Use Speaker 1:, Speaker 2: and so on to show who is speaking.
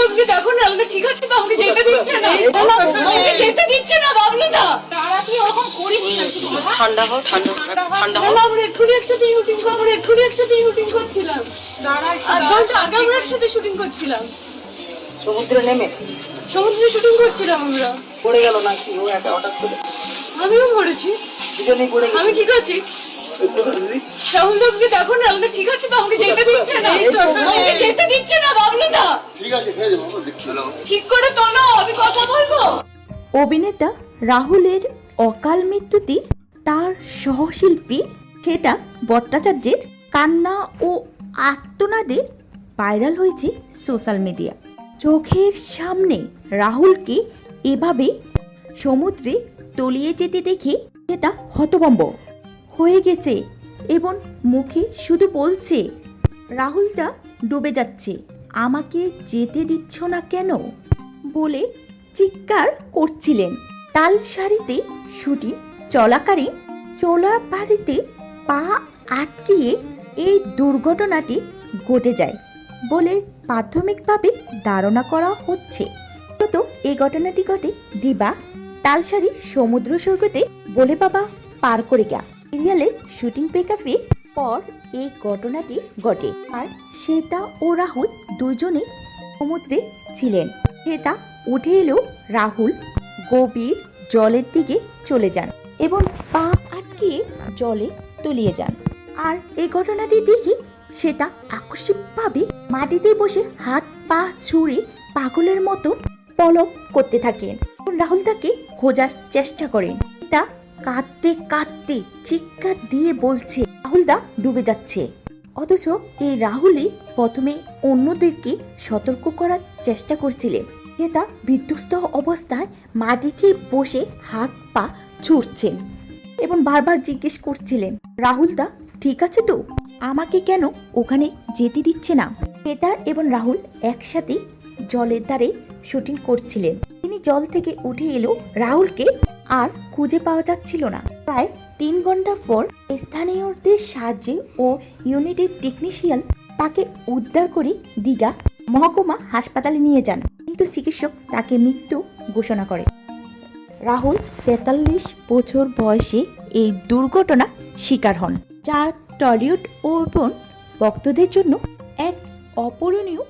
Speaker 1: অবধি দেখো না, আমাকে ঠিক আছে তো, আমাকে যেতে দিচ্ছে না, আমাকে যেতে দিচ্ছে না বাবলু না। তারা কি ওরকম করিস না,
Speaker 2: ঠান্ডা হও, ঠান্ডা ঠান্ডা হও।
Speaker 1: আমরা এক্ষুনি একসাথে শুটিং করবো, আমরা এক্ষুনি একসাথে শুটিং করছিলাম, আধ ঘন্টা আগে আমরা একসাথে শুটিং করছিলাম,
Speaker 2: সমুদ্রে নেমে
Speaker 1: সমুদ্রে শুটিং করছিলাম আমরা।
Speaker 2: পড়ে গেল নাকি ও একটা হঠাৎ করে?
Speaker 1: আমিও মরেছি,
Speaker 2: দুজনেই পড়ে
Speaker 1: আমি
Speaker 2: গেছি।
Speaker 1: ঠিক আছি। রাহুল অবধি দেখো না, আমাকে ঠিক আছে তো, আমাকে যেতে দিচ্ছে না, আমাকে যেতে দিচ্ছে না বাবলু না।
Speaker 3: ঠিক আছে, হয়ে যাবে, আমরা দেখছি।
Speaker 1: ঠিক করে তোলো, আমি কথা বলবো।
Speaker 4: অভিনেতা রাহুলের অকাল মৃত্যুতে তার সহশিল্পী সেটা ভট্টাচার্যের কান্না ও আর্তনাদে ভাইরাল হয়েছে সোশ্যাল মিডিয়া। চোখের সামনে রাহুলকে এভাবে সমুদ্রে তলিয়ে যেতে দেখে সেটা হতভম্ব হয়ে গেছে এবং মুখে শুধু বলছে, রাহুলটা ডুবে যাচ্ছে, আমাকে যেতে দিচ্ছ না কেন বলে চিৎকার করছিলেন। তালসারিতে শুটিং চলাকালীন চোলাপাড়িতে পা আটকিয়ে এই দুর্ঘটনাটি ঘটে যায় বলে প্রাথমিকভাবে ধারণা করা হচ্ছে। তো এই ঘটনাটি ঘটে ডিবা তালসারি সমুদ্র সৈকতে বলে বাবা পার করে গা সিরিয়ালের শুটিং প্রেক্ষাপটের পর এই ঘটনাটি ঘটে। আর শ্বেতা ও রাহুল দুজনে সমুদ্রে ছিলেন। শ্বেতা উঠে এলো, রাহুল গভীর জলের দিকে চলে যান এবং পা আটকিয়ে জলে তলিয়ে যান। আর এই ঘটনাটি দেখে শ্বেতা আকস্মিকভাবে মাটিতে বসে হাত পা ছুঁড়ে পাগলের মতো পলক করতে থাকেন। রাহুল তাকে খোঁজার চেষ্টা করেন। তা কাঁদতে কাঁদতে চিৎকার দিয়ে বলছে রাহুলদা ডুবে যাচ্ছে। অথচ এই রাহুলই প্রথমে অন্যদেরকে সতর্ক করার চেষ্টা করছিলেন। তা বিধ্বস্ত অবস্থায় মাটিতে বসে হাত পা ছুটছেন এবং বারবার জিজ্ঞেস করছিলেন, রাহুলদা ঠিক আছে তো, আমাকে কেন ওখানে যেতে দিচ্ছে না? শ্বেতা এবং রাহুল একসাথে জলের ধারে শুটিং করছিলেন। তিনি জল থেকে উঠে এলো, রাহুলকে আর খুঁজে পাওয়া যাচ্ছিল না। প্রায় 3 ঘন্টা পর স্থানীয়দের সাহায্যে ও ইউনিটের টেকনিশিয়ান তাকে উদ্ধার করে দীঘা মহকুমা হাসপাতালে নিয়ে যান, কিন্তু চিকিৎসক তাকে মৃত্যু ঘোষণা করে। রাহুল 43 বছর বয়সে এই দুর্ঘটনা শিকার হন, যা টলিউড ও ভক্তদের জন্য এক অপূরণীয়